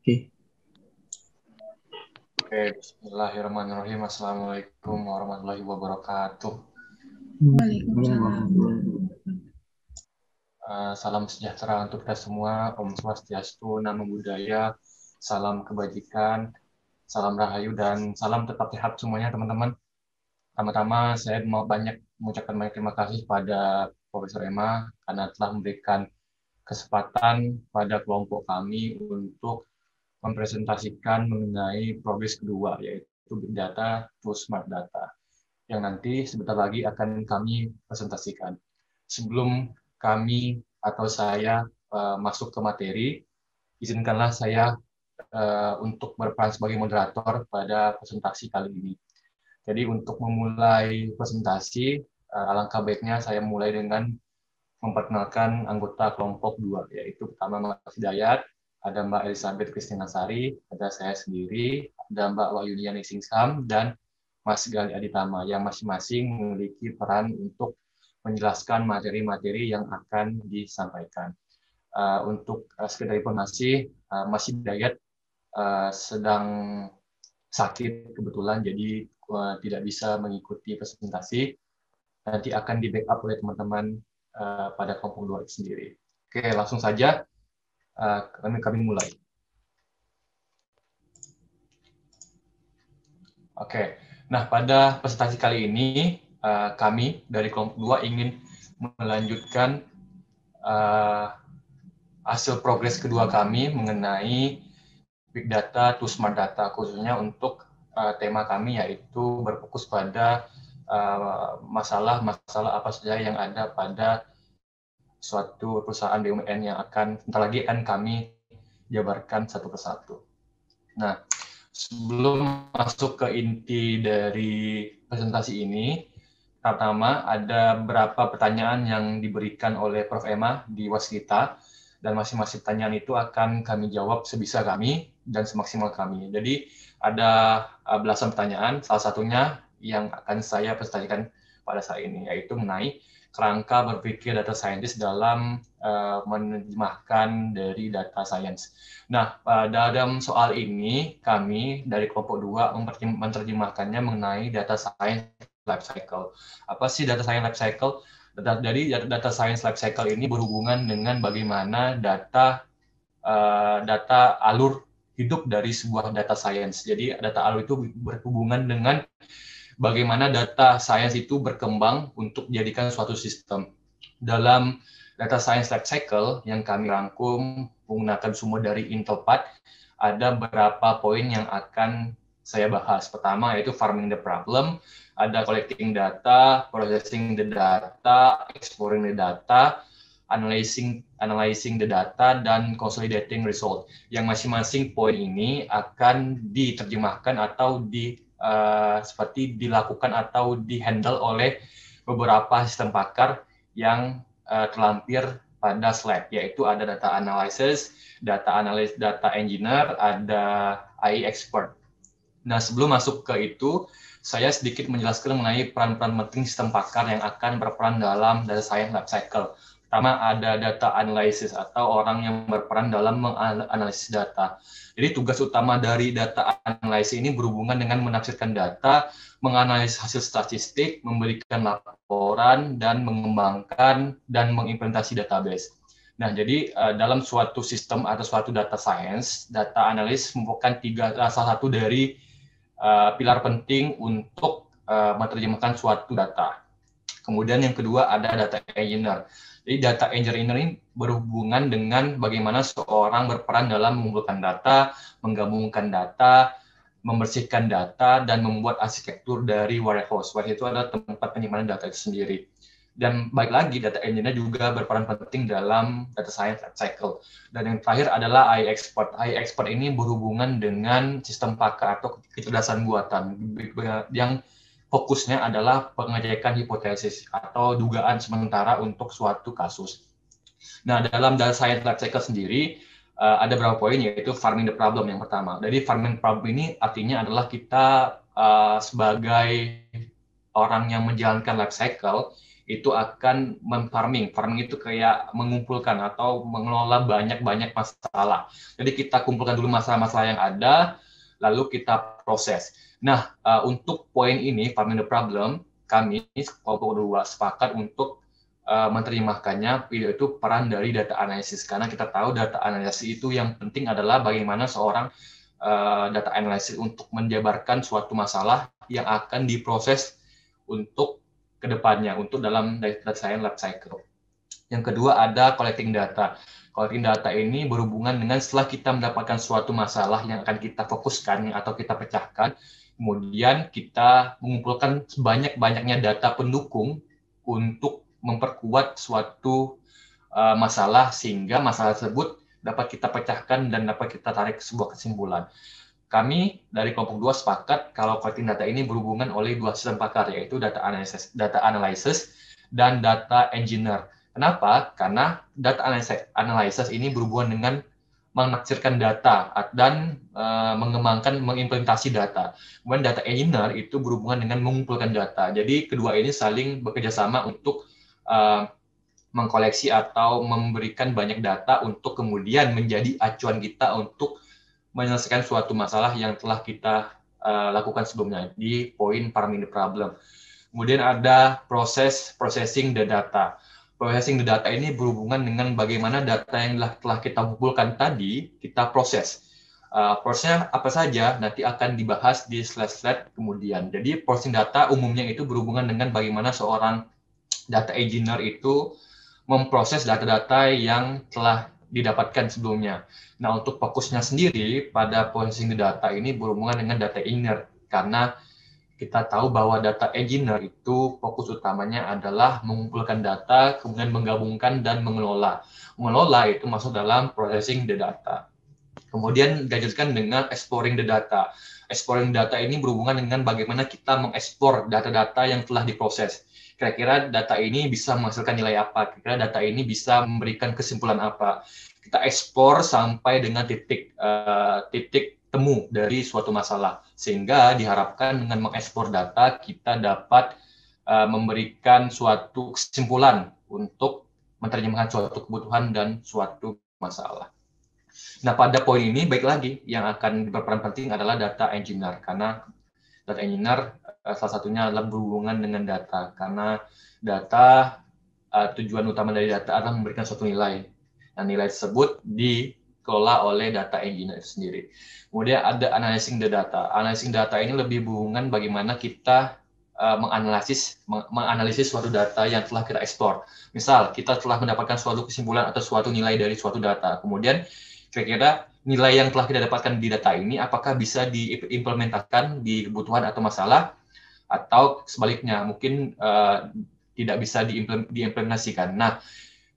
Oke. Oke, bismillahirrahmanirrahim. Assalamualaikum warahmatullahi wabarakatuh. Waalaikumsalam. Salam sejahtera untuk kita semua. Om Swastiastu, Namo Buddhaya, salam kebajikan, salam rahayu, dan salam tetap sehat semuanya, teman-teman. Pertama-tama, saya mau mengucapkan banyak terima kasih pada Profesor Emma karena telah memberikan kesempatan pada kelompok kami untuk mempresentasikan mengenai progres kedua, yaitu Big Data to Smart Data, yang nanti sebentar lagi akan kami presentasikan. Sebelum kami atau saya masuk ke materi, izinkanlah saya untuk berperan sebagai moderator pada presentasi kali ini. Jadi untuk memulai presentasi, alangkah baiknya saya mulai dengan memperkenalkan anggota kelompok 2, yaitu pertama Mas Hidayat, ada Mbak Elizabeth Kristinasari, ada saya sendiri, ada Mbak Wahyuni Ningsingsam, dan Mas Gali Aditama, yang masing-masing memiliki peran untuk menjelaskan materi-materi yang akan disampaikan. Untuk sekedar informasi, Mas Hidayat sedang sakit kebetulan, jadi tidak bisa mengikuti presentasi. Nanti akan di-backup oleh teman-teman pada kelompok 2 itu sendiri. Oke, langsung saja kami mulai. Oke, nah pada presentasi kali ini kami dari kelompok 2 ingin melanjutkan hasil progres kedua kami mengenai Big Data to Smart Data, khususnya untuk tema kami yaitu berfokus pada masalah-masalah apa saja yang ada pada suatu perusahaan BUMN yang sebentar lagi akan kami jabarkan satu persatu. Nah, sebelum masuk ke inti dari presentasi ini, pertama ada beberapa pertanyaan yang diberikan oleh Prof. Emma di Waskita, dan masing-masing pertanyaan itu akan kami jawab sebisa kami dan semaksimal kami. Jadi ada belasan pertanyaan, salah satunya yang akan saya presentasikan pada saat ini, yaitu mengenai kerangka berpikir data scientist dalam menerjemahkan dari data science. Nah, dalam soal ini kami dari kelompok 2 menerjemahkannya mengenai data science life cycle. Apa sih data science life cycle? Dari data science life cycle ini berhubungan dengan bagaimana data alur hidup dari sebuah data science. Jadi data alur itu berhubungan dengan bagaimana data science itu berkembang untuk dijadikan suatu sistem. Dalam data science life cycle yang kami rangkum menggunakan sumber dari Intopad, ada beberapa poin yang akan saya bahas. Pertama yaitu farming the problem, ada collecting data, processing the data, exploring the data, analyzing the data, dan consolidating result. Yang masing-masing poin ini akan diterjemahkan atau seperti dilakukan atau dihandle oleh beberapa sistem pakar yang terlampir pada slide, yaitu ada data analysis, data analyst, data engineer, ada AI expert. Nah, sebelum masuk ke itu, saya sedikit menjelaskan mengenai peran-peran penting sistem pakar yang akan berperan dalam data science life cycle. Pertama, ada data analysis atau orang yang berperan dalam menganalisis data. Jadi tugas utama dari data analysis ini berhubungan dengan menafsirkan data, menganalisis hasil statistik, memberikan laporan, dan mengembangkan dan mengimplementasi database. Nah, jadi dalam suatu sistem atau suatu data science, data analis merupakan salah satu dari pilar penting untuk menerjemahkan suatu data. Kemudian yang kedua ada data engineer. Jadi data engineer ini berhubungan dengan bagaimana seorang berperan dalam mengumpulkan data, menggabungkan data, membersihkan data, dan membuat arsitektur dari warehouse. Warehouse itu adalah tempat penyimpanan data itu sendiri. Dan baik lagi, data engineer juga berperan penting dalam data science cycle. Dan yang terakhir adalah AI expert. AI expert ini berhubungan dengan sistem pakar atau kecerdasan buatan yang fokusnya adalah pengecekan hipotesis atau dugaan sementara untuk suatu kasus. Nah, dalam data science life cycle sendiri ada beberapa poin, yaitu farming the problem yang pertama. Jadi farming the problem ini artinya adalah kita sebagai orang yang menjalankan life cycle itu akan memfarming. Farming itu kayak mengumpulkan atau mengelola banyak-banyak masalah. Jadi kita kumpulkan dulu masalah-masalah yang ada, lalu kita proses. Nah, untuk poin ini, farming the problem, kami kelompok 2 sepakat untuk menerjemahkannya, yaitu peran dari data analisis. Karena kita tahu data analisis itu yang penting adalah bagaimana seorang data analisis untuk menjabarkan suatu masalah yang akan diproses untuk kedepannya, untuk dalam data science life cycle. Yang kedua ada collecting data. Collecting data ini berhubungan dengan setelah kita mendapatkan suatu masalah yang akan kita fokuskan atau kita pecahkan, kemudian kita mengumpulkan sebanyak-banyaknya data pendukung untuk memperkuat suatu masalah sehingga masalah tersebut dapat kita pecahkan dan dapat kita tarik sebuah kesimpulan. Kami dari kelompok 2 sepakat kalau collecting data ini berhubungan oleh 2 sistem pakar, yaitu data analysis dan data engineer. Kenapa? Karena data analysis ini berhubungan dengan menaksirkan data dan mengimplementasi data. Kemudian data engineer itu berhubungan dengan mengumpulkan data. Jadi kedua ini saling bekerja sama untuk mengkoleksi atau memberikan banyak data untuk kemudian menjadi acuan kita untuk menyelesaikan suatu masalah yang telah kita lakukan sebelumnya di poin farming the problem. Kemudian ada processing the data. Processing the data ini berhubungan dengan bagaimana data yang telah kita kumpulkan tadi kita proses. Prosesnya apa saja nanti akan dibahas di slide-slide kemudian. Jadi processing data umumnya itu berhubungan dengan bagaimana seorang data engineer itu memproses data-data yang telah didapatkan sebelumnya. Nah, untuk fokusnya sendiri pada processing data ini berhubungan dengan data engineer, karena kita tahu bahwa data engineer itu fokus utamanya adalah mengumpulkan data, kemudian menggabungkan dan mengelola. Mengelola itu masuk dalam processing the data. Kemudian dilanjutkan dengan exploring the data. Exploring data ini berhubungan dengan bagaimana kita mengeksplor data-data yang telah diproses. Kira-kira data ini bisa menghasilkan nilai apa? Kira-kira data ini bisa memberikan kesimpulan apa? Kita eksplor sampai dengan titik temu dari suatu masalah. Sehingga diharapkan dengan mengekspor data, kita dapat memberikan suatu kesimpulan untuk menerjemahkan suatu kebutuhan dan suatu masalah. Nah, pada poin ini, baik lagi, yang akan berperan penting adalah data engineer. Karena data engineer salah satunya adalah berhubungan dengan data. Karena data, tujuan utama dari data adalah memberikan suatu nilai. Dan nilai tersebut dikelola oleh data engineer itu sendiri. Kemudian ada analyzing the data. Analyzing data ini lebih berhubungan bagaimana kita menganalisis suatu data yang telah kita eksplor. Misal, kita telah mendapatkan suatu kesimpulan atau suatu nilai dari suatu data. Kemudian, kira-kira nilai yang telah kita dapatkan di data ini apakah bisa diimplementasikan di kebutuhan atau masalah, atau sebaliknya mungkin tidak bisa diimplementasikan. Nah,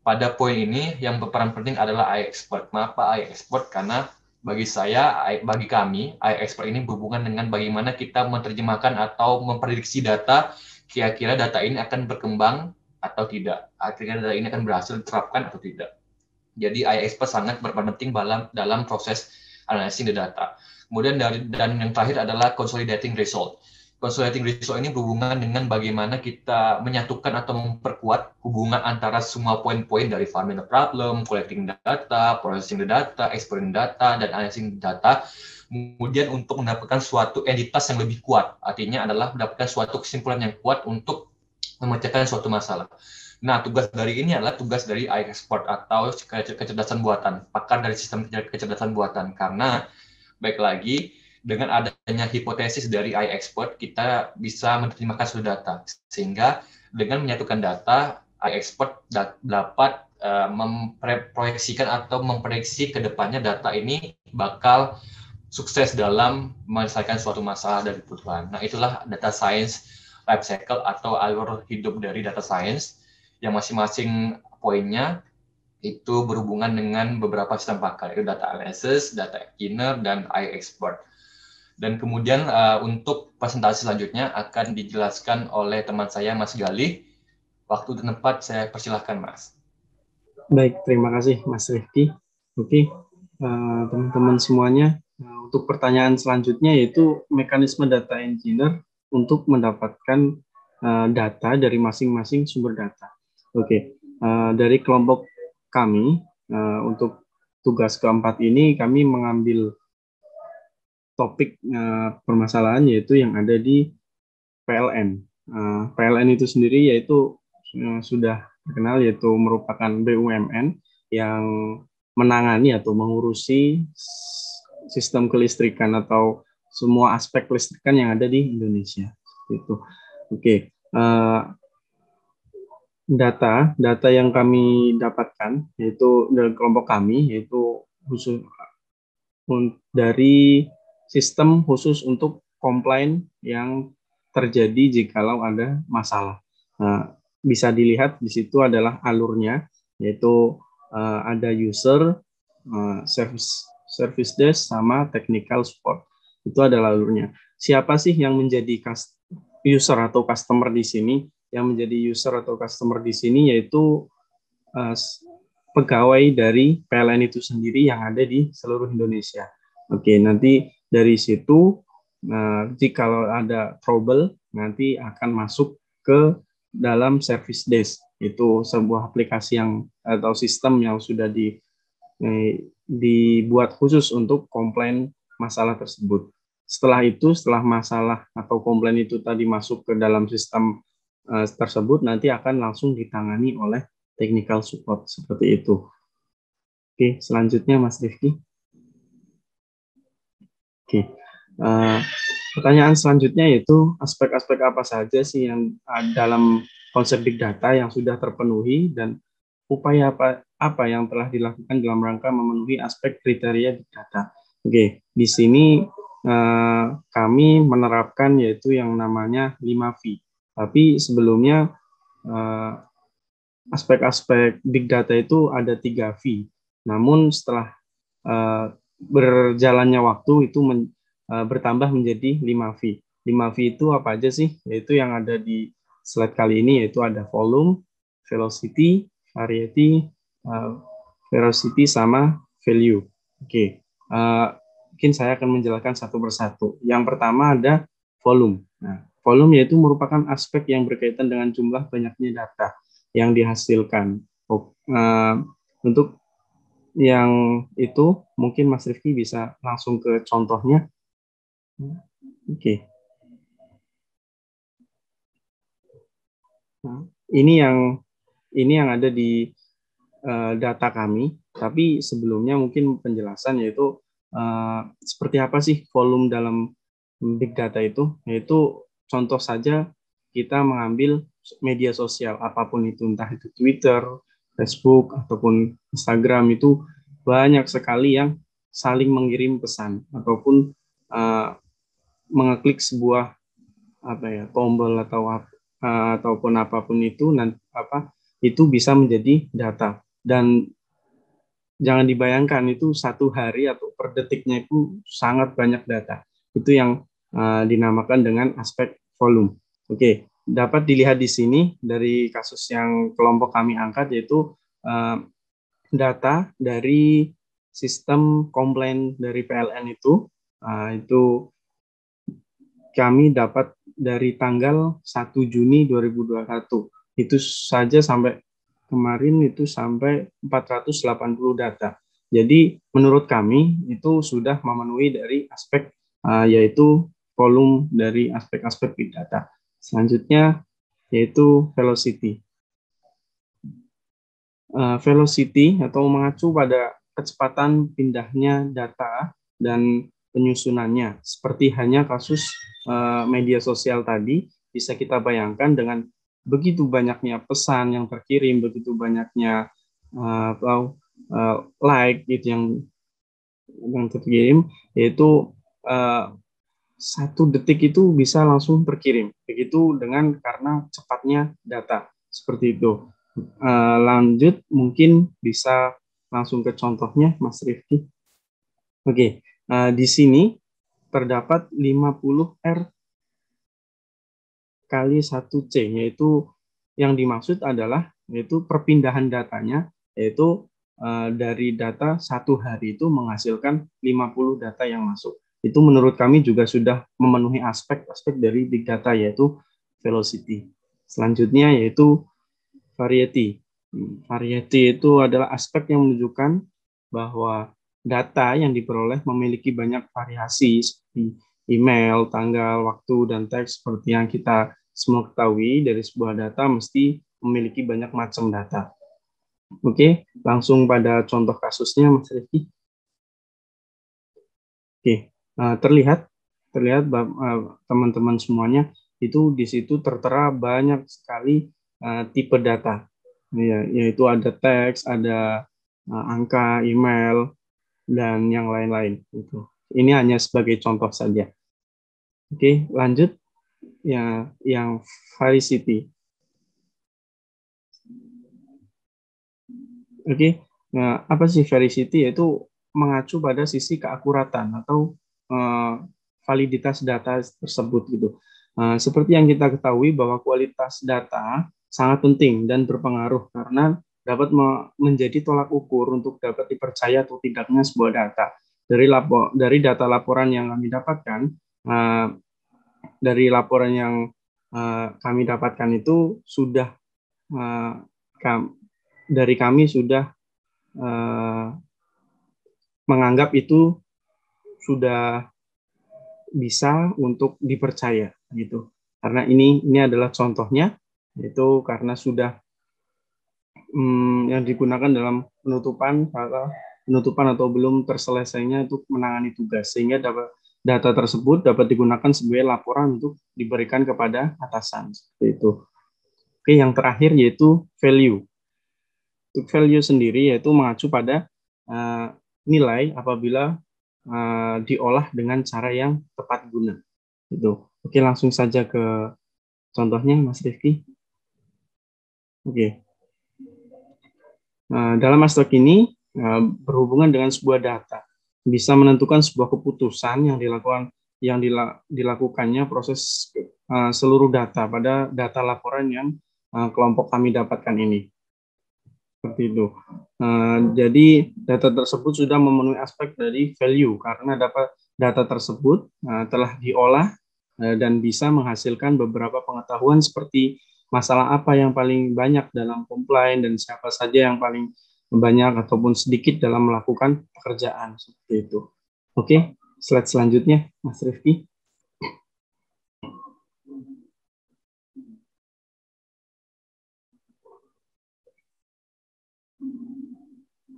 pada poin ini yang berperan penting adalah iExpert. Kenapa iExpert? Karena bagi kami, iExpert ini berhubungan dengan bagaimana kita menerjemahkan atau memprediksi data, kira-kira data ini akan berkembang atau tidak, kira-kira data ini akan berhasil diterapkan atau tidak. Jadi iExpert sangat berperan penting dalam proses analyzing the data. Kemudian dan yang terakhir adalah consolidating result. Consolidating result ini berhubungan dengan bagaimana kita menyatukan atau memperkuat hubungan antara semua poin-poin dari farming the problem, collecting data, processing the data, exploring data, dan analyzing data. Kemudian untuk mendapatkan suatu entitas yang lebih kuat. Artinya adalah mendapatkan suatu kesimpulan yang kuat untuk memecahkan suatu masalah. Nah, tugas dari ini adalah tugas dari iExpert atau kecerdasan buatan, pakar dari sistem kecerdasan buatan. Karena, baik lagi, dengan adanya hipotesis dari iExpert, kita bisa menerjemahkan suatu data. Sehingga dengan menyatukan data, iExpert dapat memproyeksikan atau memprediksi ke depannya data ini bakal sukses dalam menyelesaikan suatu masalah dari kebutuhan. Nah, itulah data science life cycle atau alur hidup dari data science, yang masing-masing poinnya itu berhubungan dengan beberapa sistem pakar, yaitu data analysis, data engineer, dan iExpert. Dan kemudian untuk presentasi selanjutnya akan dijelaskan oleh teman saya, Mas Galih. Waktu dan tempat saya persilahkan, Mas. Baik, terima kasih Mas Rifki. Oke, teman-teman semuanya, untuk pertanyaan selanjutnya yaitu mekanisme data engineer untuk mendapatkan data dari masing-masing sumber data. Oke, dari kelompok kami untuk tugas keempat ini kami mengambil topik permasalahan yaitu yang ada di PLN. PLN itu sendiri yaitu sudah terkenal, yaitu merupakan BUMN yang menangani atau mengurusi sistem kelistrikan atau semua aspek kelistrikan yang ada di Indonesia. Itu. Oke. Data yang kami dapatkan yaitu dari kelompok kami yaitu khusus dari sistem khusus untuk komplain yang terjadi jikalau ada masalah. Nah, bisa dilihat di situ adalah alurnya, yaitu ada user, service desk, sama technical support. Itu adalah alurnya. Siapa sih yang menjadi user atau customer di sini? Yang menjadi user atau customer di sini yaitu pegawai dari PLN itu sendiri yang ada di seluruh Indonesia. Oke, nanti dari situ jika ada trouble nanti akan masuk ke dalam service desk. Itu sebuah aplikasi atau sistem yang sudah dibuat khusus untuk komplain masalah tersebut. Setelah itu, setelah masalah atau komplain itu tadi masuk ke dalam sistem tersebut, nanti akan langsung ditangani oleh technical support seperti itu. Oke, selanjutnya Mas Rifki. Oke. Pertanyaan selanjutnya yaitu aspek-aspek apa saja sih yang dalam konsep big data yang sudah terpenuhi dan upaya apa yang telah dilakukan dalam rangka memenuhi aspek kriteria big data. Oke, di sini kami menerapkan yaitu yang namanya 5V. Tapi sebelumnya aspek-aspek big data itu ada 3V. Namun setelah berjalannya waktu itu bertambah menjadi 5V. 5V itu apa aja sih? Yaitu yang ada di slide kali ini, yaitu ada volume, velocity, variety, veracity, sama value. Oke, mungkin saya akan menjelaskan satu persatu. Yang pertama ada volume. Nah, volume yaitu merupakan aspek yang berkaitan dengan jumlah banyaknya data yang dihasilkan. Untuk yang itu mungkin Mas Rifki bisa langsung ke contohnya. Oke. Nah, ini yang ada di data kami. Tapi sebelumnya mungkin penjelasan yaitu seperti apa sih volume dalam big data itu? Yaitu contoh saja kita mengambil media sosial apapun itu, entah itu Twitter, Facebook ataupun Instagram, itu banyak sekali yang saling mengirim pesan ataupun mengeklik sebuah tombol ataupun apapun itu itu bisa menjadi data. Dan jangan dibayangkan itu satu hari atau per detiknya itu sangat banyak data. Itu yang dinamakan dengan aspek volume. Oke, dapat dilihat di sini dari kasus yang kelompok kami angkat yaitu data dari sistem komplain dari PLN itu kami dapat dari tanggal 1 Juni 2021. Itu saja sampai kemarin itu sampai 480 data. Jadi menurut kami itu sudah memenuhi dari aspek yaitu volume dari aspek-aspek big data. Selanjutnya yaitu velocity. Velocity atau mengacu pada kecepatan pindahnya data dan penyusunannya. Seperti hanya kasus media sosial tadi, bisa kita bayangkan dengan begitu banyaknya pesan yang terkirim, begitu banyaknya like gitu yang terkirim, yaitu 1 detik itu bisa langsung terkirim. Begitu karena cepatnya data seperti itu. Lanjut mungkin bisa langsung ke contohnya Mas Rifki. Oke, di sini terdapat 50 R kali 1C, yaitu yang dimaksud adalah yaitu perpindahan datanya, yaitu dari data 1 hari itu menghasilkan 50 data yang masuk. Itu menurut kami juga sudah memenuhi aspek-aspek dari big data, yaitu velocity. Selanjutnya yaitu variety. Variety itu adalah aspek yang menunjukkan bahwa data yang diperoleh memiliki banyak variasi seperti email, tanggal, waktu, dan teks seperti yang kita semua ketahui dari sebuah data mesti memiliki banyak macam data. Oke, langsung pada contoh kasusnya Mas Rifki. Oke, terlihat teman-teman semuanya itu di situ tertera banyak sekali tipe data. Ya, yaitu ada teks, ada angka, email, dan yang lain-lain. Ini hanya sebagai contoh saja. Oke, lanjut ya, yang variety. Oke, nah, apa sih variety? Yaitu mengacu pada sisi keakuratan atau validitas data tersebut gitu. Seperti yang kita ketahui bahwa kualitas data sangat penting dan berpengaruh karena dapat menjadi tolak ukur untuk dapat dipercaya atau tidaknya sebuah data. Dari data laporan yang kami dapatkan, dari laporan yang kami dapatkan itu sudah dari kami sudah menganggap itu sudah bisa untuk dipercaya gitu. Karena ini adalah contohnya, yaitu karena sudah yang digunakan dalam penutupan atau belum terselesainya untuk menangani tugas, sehingga data tersebut dapat digunakan sebagai laporan untuk diberikan kepada atasan seperti itu. Oke, yang terakhir yaitu value. Untuk value sendiri yaitu mengacu pada nilai apabila diolah dengan cara yang tepat guna. Gitu. Oke, langsung saja ke contohnya, Mas Rifki. Oke. Dalam aspek ini berhubungan dengan sebuah data, bisa menentukan sebuah keputusan yang dilakukannya proses seluruh data pada data laporan yang kelompok kami dapatkan ini. Seperti itu. Jadi data tersebut sudah memenuhi aspek dari value karena data tersebut telah diolah dan bisa menghasilkan beberapa pengetahuan seperti masalah apa yang paling banyak dalam komplain dan siapa saja yang paling banyak ataupun sedikit dalam melakukan pekerjaan seperti itu. Oke, slide selanjutnya, Mas Rifki.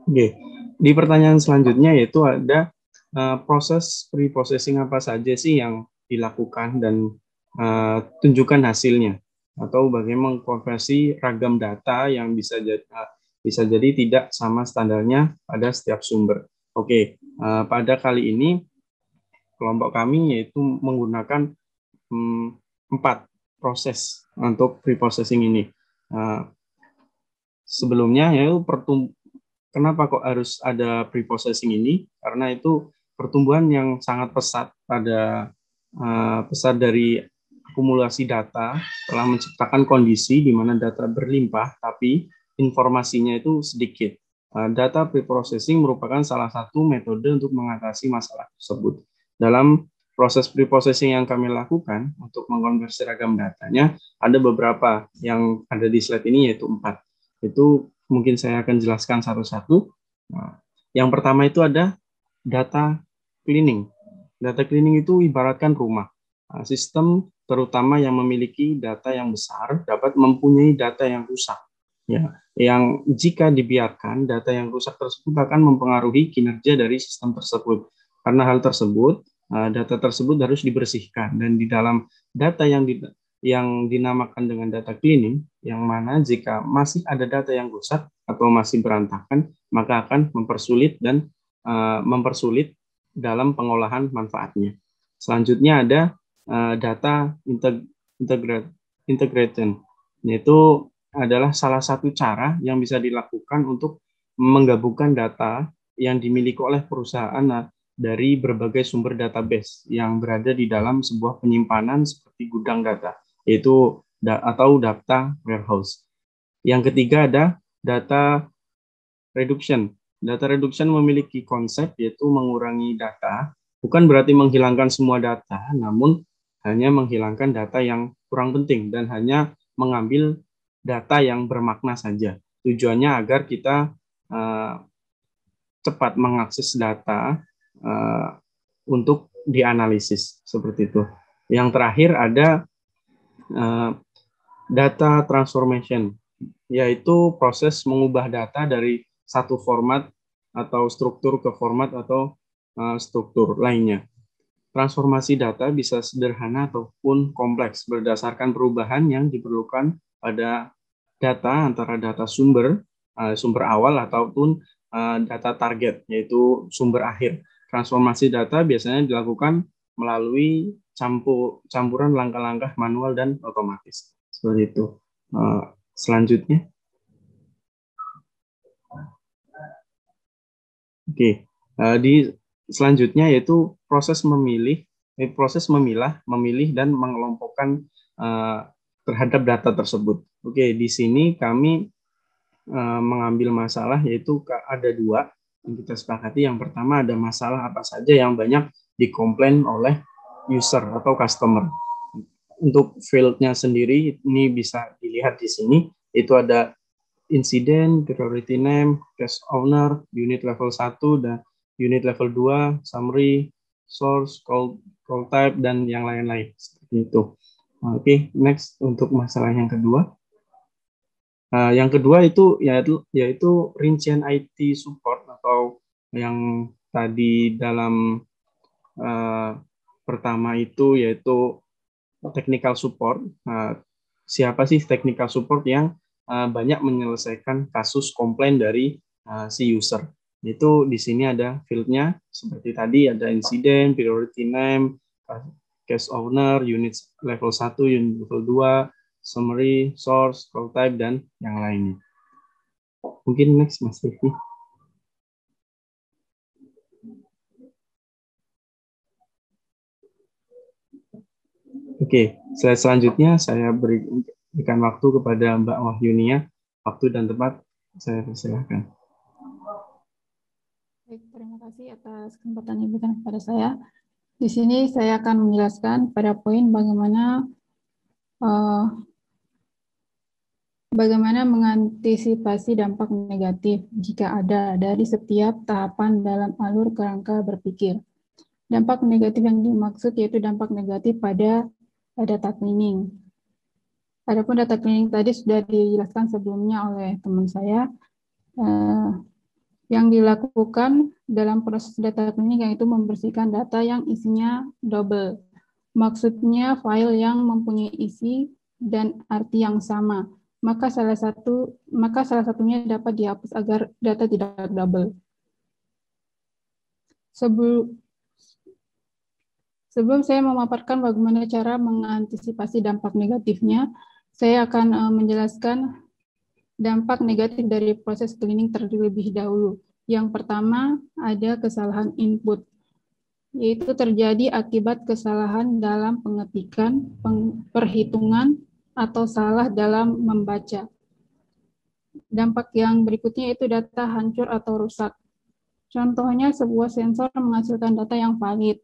Oke, di pertanyaan selanjutnya yaitu ada proses pre-processing apa saja sih yang dilakukan dan tunjukkan hasilnya, atau bagaimana mengkonversi ragam data yang bisa jadi tidak sama standarnya pada setiap sumber. Oke, pada kali ini kelompok kami yaitu menggunakan 4 proses untuk pre-processing ini. Sebelumnya yaitu kenapa kok harus ada pre-processing ini? Karena itu pertumbuhan yang sangat pesat dari akumulasi data telah menciptakan kondisi di mana data berlimpah tapi informasinya itu sedikit. Data pre-processing merupakan salah satu metode untuk mengatasi masalah tersebut. Dalam proses pre-processing yang kami lakukan untuk mengkonversi ragam datanya, ada beberapa yang ada di slide ini yaitu 4. Itu mungkin saya akan jelaskan satu-satu. Yang pertama itu ada data cleaning. Data cleaning itu ibaratkan rumah. Sistem terutama yang memiliki data yang besar dapat mempunyai data yang rusak. Ya, yang jika dibiarkan, data yang rusak tersebut akan mempengaruhi kinerja dari sistem tersebut. Karena hal tersebut, data tersebut harus dibersihkan. Dan di dalam data yang dinamakan dengan data cleaning, yang mana jika masih ada data yang rusak atau masih berantakan, maka akan mempersulit dalam pengolahan manfaatnya. Selanjutnya ada data integration, yaitu adalah salah satu cara yang bisa dilakukan untuk menggabungkan data yang dimiliki oleh perusahaan dari berbagai sumber database yang berada di dalam sebuah penyimpanan seperti gudang data, yaitu atau data warehouse. Yang ketiga ada data reduction. Data reduction memiliki konsep yaitu mengurangi data, bukan berarti menghilangkan semua data, namun hanya menghilangkan data yang kurang penting dan hanya mengambil data yang bermakna saja. Tujuannya agar kita cepat mengakses data untuk dianalisis, seperti itu. Yang terakhir ada data transformation, yaitu proses mengubah data dari satu format atau struktur ke format atau struktur lainnya. Transformasi data bisa sederhana ataupun kompleks berdasarkan perubahan yang diperlukan pada data antara data sumber awal ataupun data target, yaitu sumber akhir. Transformasi data biasanya dilakukan melalui campuran langkah-langkah manual dan otomatis. Seperti itu. Selanjutnya. Oke. Selanjutnya yaitu proses memilah, memilih, dan mengelompokkan terhadap data tersebut. Oke, di sini kami mengambil masalah, yaitu ada dua yang kita sepakati. Yang pertama, ada masalah apa saja yang banyak dikomplain oleh user atau customer. Untuk field-nya sendiri, ini bisa dilihat di sini, itu ada insiden, priority name, case owner, unit level 1, dan unit level 2, summary, source, call type, dan yang lain-lain. Seperti itu. Oke, next untuk masalah yang kedua. Yang kedua itu yaitu rincian IT support, atau yang tadi dalam pertama itu yaitu technical support. Siapa sih technical support yang banyak menyelesaikan kasus komplain dari si user? Itu di sini ada field-nya seperti tadi, ada insiden, priority name, case owner, unit level 1, unit level 2, summary, source, call type, dan yang lainnya. Mungkin next, Mas Rifki. Oke, slide selanjutnya saya berikan waktu kepada Mbak Wahyunia. Waktu dan tempat saya persilahkan. Baik, terima kasih atas kesempatan yang diberikan kepada saya. Di sini saya akan menjelaskan pada poin bagaimana mengantisipasi dampak negatif jika ada dari setiap tahapan dalam alur kerangka berpikir. Dampak negatif yang dimaksud yaitu dampak negatif pada data cleaning. Adapun data cleaning tadi sudah dijelaskan sebelumnya oleh teman saya. Yang dilakukan dalam proses data cleaning yaitu membersihkan data yang isinya double. Maksudnya file yang mempunyai isi dan arti yang sama. Maka salah satunya dapat dihapus agar data tidak double. Sebelum saya memaparkan bagaimana cara mengantisipasi dampak negatifnya, saya akan menjelaskan dampak negatif dari proses cleaning terlebih dahulu. Yang pertama, ada kesalahan input, yaitu terjadi akibat kesalahan dalam pengetikan, perhitungan, atau salah dalam membaca. Dampak yang berikutnya yaitu data hancur atau rusak. Contohnya, sebuah sensor menghasilkan data yang valid,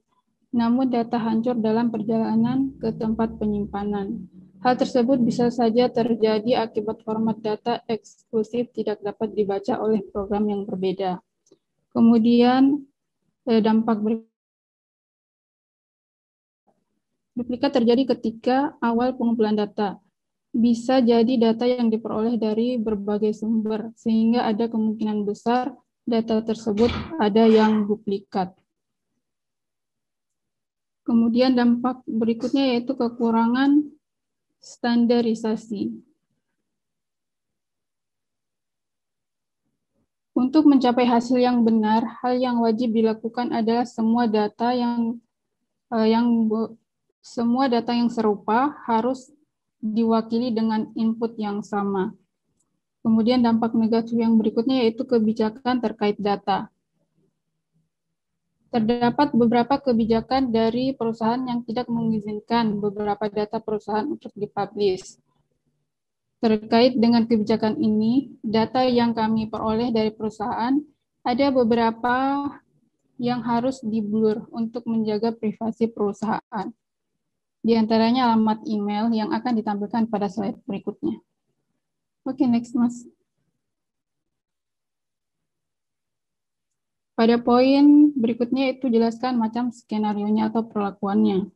namun data hancur dalam perjalanan ke tempat penyimpanan. Hal tersebut bisa saja terjadi akibat format data eksklusif tidak dapat dibaca oleh program yang berbeda. Kemudian, dampak duplikat terjadi ketika awal pengumpulan data. Bisa jadi data yang diperoleh dari berbagai sumber, sehingga ada kemungkinan besar data tersebut ada yang duplikat. Kemudian dampak berikutnya yaitu kekurangan standarisasi. Untuk mencapai hasil yang benar, hal yang wajib dilakukan adalah semua data yang serupa harus diwakili dengan input yang sama. Kemudian dampak negatif yang berikutnya yaitu kebijakan terkait data. Terdapat beberapa kebijakan dari perusahaan yang tidak mengizinkan beberapa data perusahaan untuk dipublish. Terkait dengan kebijakan ini, data yang kami peroleh dari perusahaan, ada beberapa yang harus di-blur untuk menjaga privasi perusahaan. Di antaranya alamat email yang akan ditampilkan pada slide berikutnya. Oke, next, Mas. Pada poin berikutnya itu jelaskan macam skenario-nya atau perlakuannya.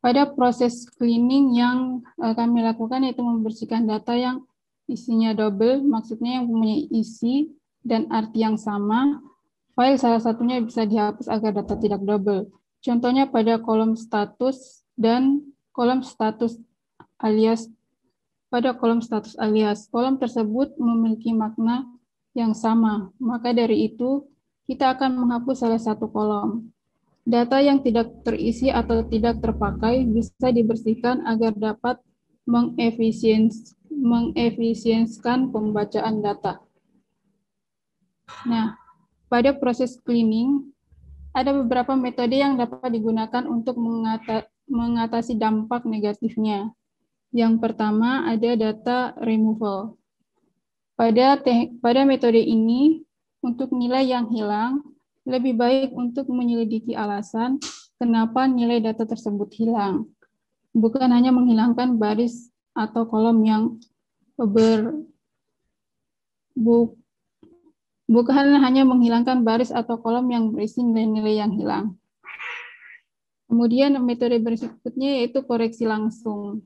Pada proses cleaning yang kami lakukan yaitu membersihkan data yang isinya double, maksudnya yang mempunyai isi dan arti yang sama. File salah satunya bisa dihapus agar data tidak double. Contohnya pada kolom status dan kolom status alias. Pada kolom status alias, kolom tersebut memiliki makna yang sama. Maka dari itu, kita akan menghapus salah satu kolom. Data yang tidak terisi atau tidak terpakai bisa dibersihkan agar dapat mengefisiensikan pembacaan data. Nah, pada proses cleaning, ada beberapa metode yang dapat digunakan untuk mengatasi dampak negatifnya. Yang pertama ada data removal. Pada metode ini, untuk nilai yang hilang, lebih baik untuk menyelidiki alasan kenapa nilai data tersebut hilang. Bukan hanya menghilangkan baris atau kolom yang bukan hanya menghilangkan baris atau kolom yang berisi nilai-nilai yang hilang. Kemudian metode berikutnya yaitu koreksi langsung.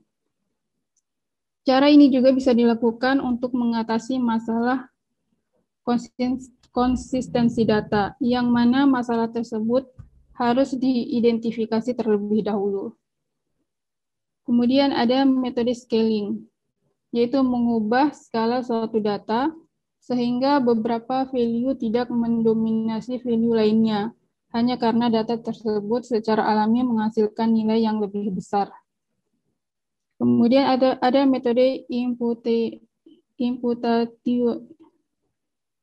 Cara ini juga bisa dilakukan untuk mengatasi masalah konsistensi data, yang mana masalah tersebut harus diidentifikasi terlebih dahulu. Kemudian ada metode scaling, yaitu mengubah skala suatu data sehingga beberapa value tidak mendominasi value lainnya, hanya karena data tersebut secara alami menghasilkan nilai yang lebih besar. Kemudian ada metode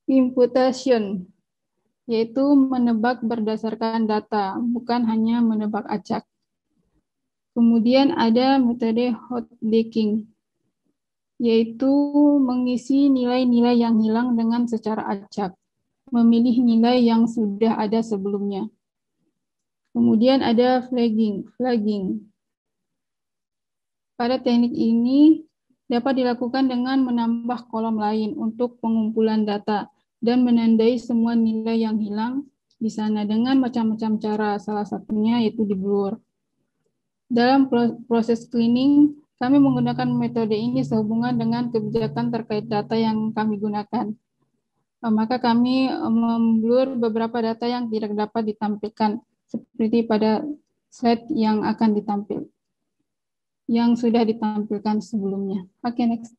imputation, yaitu menebak berdasarkan data, bukan hanya menebak acak. Kemudian ada metode hot baking, yaitu mengisi nilai-nilai yang hilang dengan secara acak, memilih nilai yang sudah ada sebelumnya. Kemudian ada flagging. Pada teknik ini dapat dilakukan dengan menambah kolom lain untuk pengumpulan data dan menandai semua nilai yang hilang di sana dengan macam-macam cara, salah satunya yaitu di blur. Dalam proses cleaning, kami menggunakan metode ini sehubungan dengan kebijakan terkait data yang kami gunakan. Maka kami memblur beberapa data yang tidak dapat ditampilkan, seperti pada slide yang akan ditampilkan, yang sudah ditampilkan sebelumnya. Oke, next.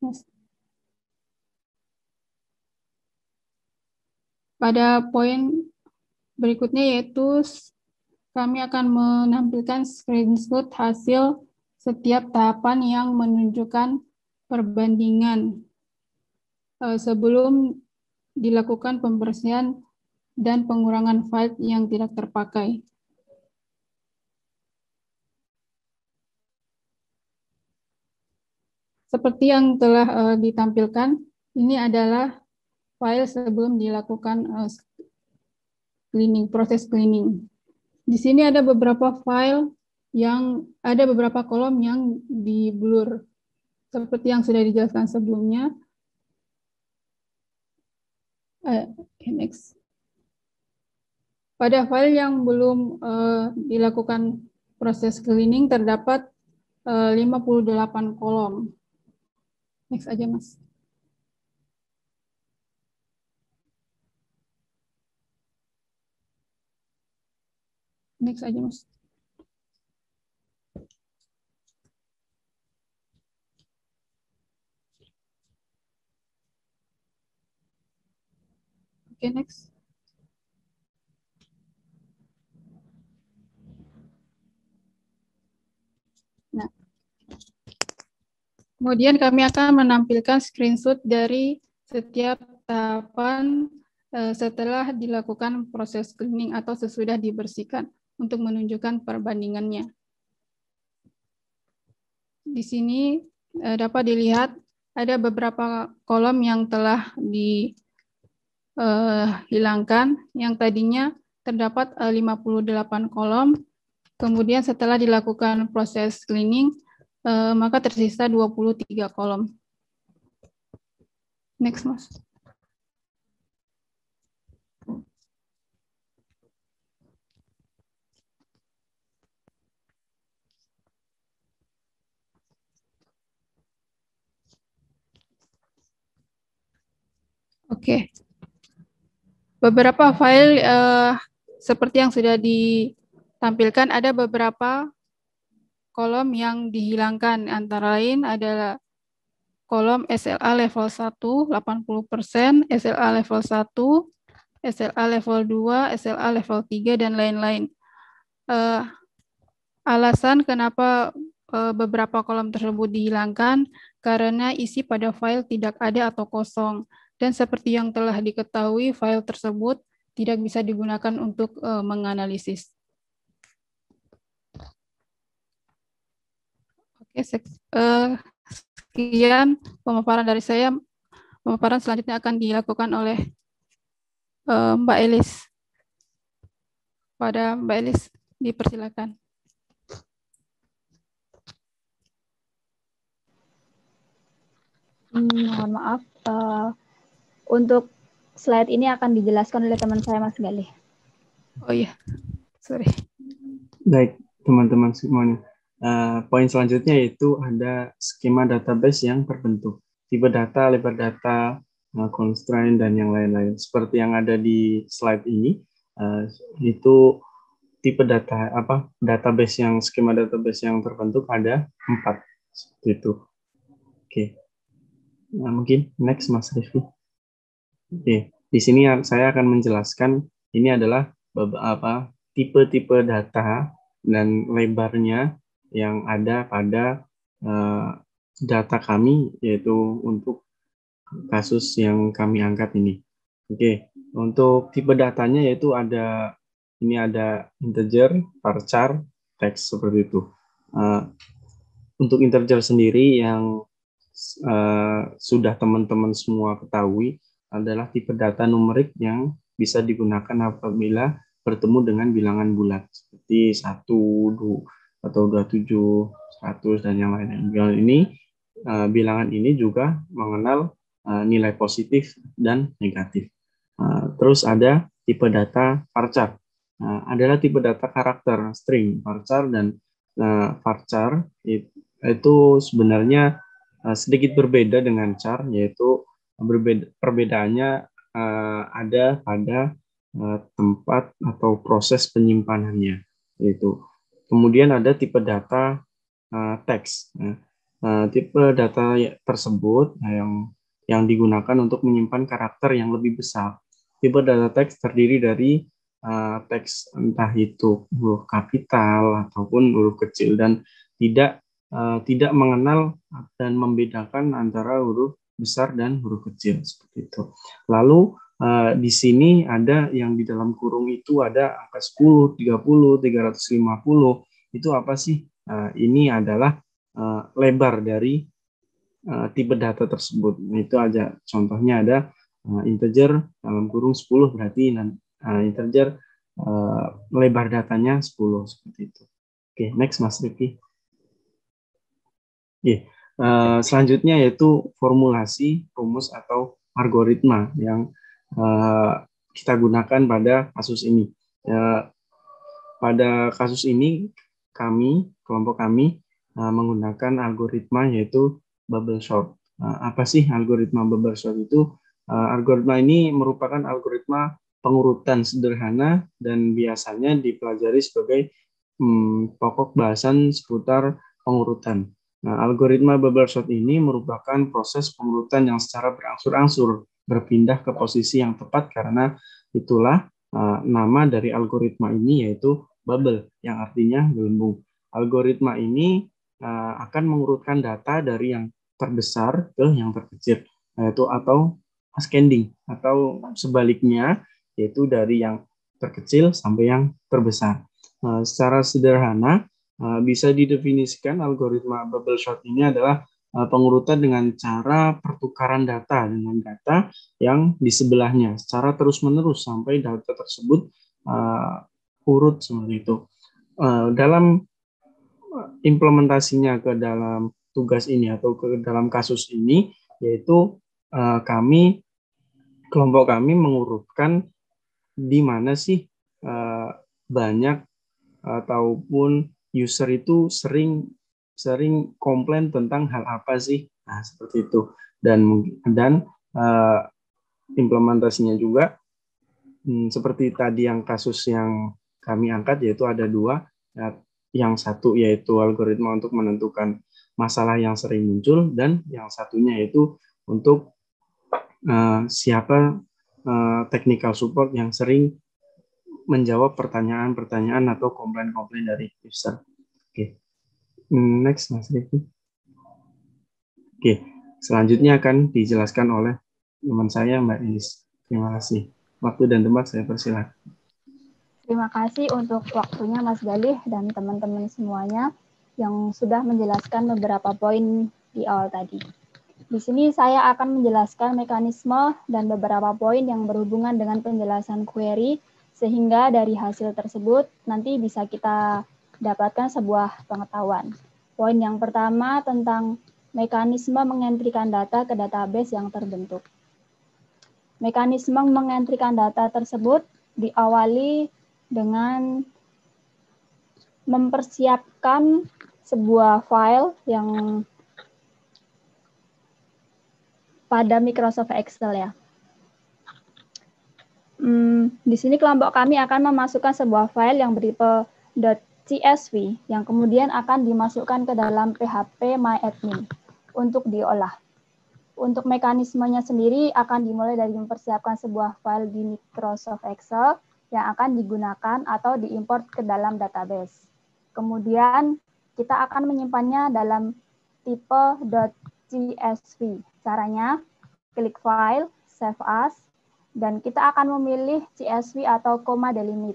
Pada poin berikutnya yaitu kami akan menampilkan screenshot hasil setiap tahapan yang menunjukkan perbandingan sebelum dilakukan pembersihan dan pengurangan file yang tidak terpakai. Seperti yang telah ditampilkan, ini adalah file sebelum dilakukan proses cleaning. Di sini ada beberapa file yang ada beberapa kolom yang di blur, seperti yang sudah dijelaskan sebelumnya. Next. Pada file yang belum dilakukan proses cleaning terdapat 58 kolom. Next aja, Mas. Next aja, Mas. Oke, next. Nah, kemudian kami akan menampilkan screenshot dari setiap tahapan setelah dilakukan proses cleaning atau sesudah dibersihkan untuk menunjukkan perbandingannya. Di sini dapat dilihat ada beberapa kolom yang telah dihilangkan, yang tadinya terdapat 58 kolom, Kemudian setelah dilakukan proses cleaning, maka tersisa 23 kolom. Next, Mas. Oke. Beberapa file seperti yang sudah ditampilkan, ada beberapa kolom yang dihilangkan, antara lain adalah kolom SLA level 1, 80%, SLA level 1, SLA level 2, SLA level 3, dan lain-lain. Alasan kenapa beberapa kolom tersebut dihilangkan, karena isi pada file tidak ada atau kosong. Dan seperti yang telah diketahui, file tersebut tidak bisa digunakan untuk menganalisis. Oke, sekian pemaparan dari saya. Pemaparan selanjutnya akan dilakukan oleh Mbak Elis. Pada Mbak Elis, dipersilakan. Mohon maaf, untuk slide ini akan dijelaskan oleh teman saya, Mas Galih. Oh iya, sorry. Baik, teman-teman semuanya. Poin selanjutnya yaitu ada skema database yang terbentuk. Tipe data, lebar data, constraint, dan yang lain-lain. Seperti yang ada di slide ini, itu tipe data database yang skema database yang terbentuk ada 4 seperti itu. Oke. Nah, mungkin next Mas Rifki. Oke, di sini saya akan menjelaskan ini adalah beberapa tipe-tipe data dan lebarnya yang ada pada data kami, yaitu untuk kasus yang kami angkat ini. Oke, untuk tipe datanya yaitu ada integer, varchar, teks seperti itu. Untuk integer sendiri yang sudah teman-teman semua ketahui adalah tipe data numerik yang bisa digunakan apabila bertemu dengan bilangan bulat seperti 1, 2, atau 27, 100, dan yang lainnya. Bilangan ini juga mengenal nilai positif dan negatif. Terus ada tipe data varchar. Adalah tipe data karakter string. Varchar dan varchar itu sebenarnya sedikit berbeda dengan char, yaitu perbedaannya ada pada tempat atau proses penyimpanannya. Yaitu. Kemudian ada tipe data teks. Tipe data tersebut yang digunakan untuk menyimpan karakter yang lebih besar. Tipe data teks terdiri dari teks entah itu huruf kapital ataupun huruf kecil dan tidak mengenal dan membedakan antara huruf besar dan huruf kecil seperti itu. Lalu di sini ada yang di dalam kurung itu ada angka 10, 30, 350. Itu apa sih? Ini adalah lebar dari tipe data tersebut. Itu aja. Contohnya ada integer dalam kurung 10 berarti integer lebar datanya 10 seperti itu. Oke, next Mas Rifki. Selanjutnya yaitu formulasi, rumus, atau algoritma yang kita gunakan pada kasus ini. Pada kasus ini, kelompok kami menggunakan algoritma yaitu bubble sort. Apa sih algoritma bubble sort itu? Algoritma ini merupakan algoritma pengurutan sederhana dan biasanya dipelajari sebagai pokok bahasan seputar pengurutan. Nah, algoritma bubble sort ini merupakan proses pengurutan yang secara berangsur-angsur berpindah ke posisi yang tepat, karena itulah nama dari algoritma ini yaitu bubble, yang artinya gelembung. Algoritma ini akan mengurutkan data dari yang terbesar ke yang terkecil, yaitu atau ascending, atau sebaliknya, yaitu dari yang terkecil sampai yang terbesar. Secara sederhana, bisa didefinisikan algoritma bubble sort ini adalah pengurutan dengan cara pertukaran data dengan data yang di sebelahnya secara terus-menerus sampai data tersebut urut seperti itu. dalam implementasinya ke dalam tugas ini atau ke dalam kasus ini, yaitu kelompok kami mengurutkan di mana sih banyak ataupun user itu sering komplain tentang hal apa sih. Nah, seperti itu. Dan implementasinya juga seperti tadi yang kasus yang kami angkat, yaitu ada 2. Yang satu yaitu algoritma untuk menentukan masalah yang sering muncul, dan yang satunya yaitu untuk siapa technical support yang sering menjawab pertanyaan-pertanyaan atau komplain-komplain dari user. Oke. Next, Mas Rifki. Oke, selanjutnya akan dijelaskan oleh teman saya, Mbak Inis. Terima kasih. Waktu dan tempat saya persilakan. Terima kasih untuk waktunya Mas Galih dan teman-teman semuanya yang sudah menjelaskan beberapa poin di awal tadi. Di sini saya akan menjelaskan mekanisme dan beberapa poin yang berhubungan dengan penjelasan query, sehingga dari hasil tersebut nanti bisa kita dapatkan sebuah pengetahuan. Poin yang pertama tentang mekanisme mengentrikan data ke database yang terbentuk. Mekanisme mengentrikan data tersebut diawali dengan mempersiapkan sebuah file yang pada Microsoft Excel ya. Di sini kelompok kami akan memasukkan sebuah file yang bertipe .csv yang kemudian akan dimasukkan ke dalam PHP MyAdmin untuk diolah. Untuk mekanismenya sendiri akan dimulai dari mempersiapkan sebuah file di Microsoft Excel yang akan digunakan atau diimport ke dalam database. Kemudian kita akan menyimpannya dalam tipe .csv. Caranya, klik file, save as, dan kita akan memilih CSV atau comma delimit.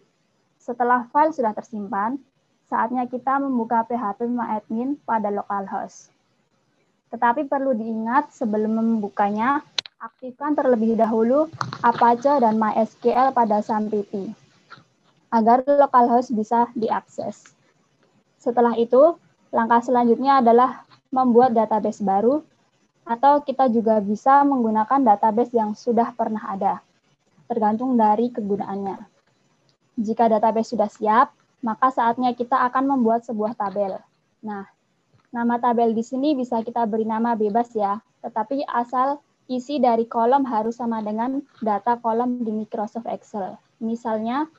Setelah file sudah tersimpan, saatnya kita membuka PHP MyAdmin pada localhost. Tetapi perlu diingat sebelum membukanya, aktifkan terlebih dahulu Apache dan MySQL pada SAMPP agar localhost bisa diakses. Setelah itu, langkah selanjutnya adalah membuat database baru, atau kita juga bisa menggunakan database yang sudah pernah ada, tergantung dari kegunaannya. Jika database sudah siap, maka saatnya kita akan membuat sebuah tabel. Nah, nama tabel di sini bisa kita beri nama bebas ya, tetapi asal isi dari kolom harus sama dengan data kolom di Microsoft Excel. Misalnya,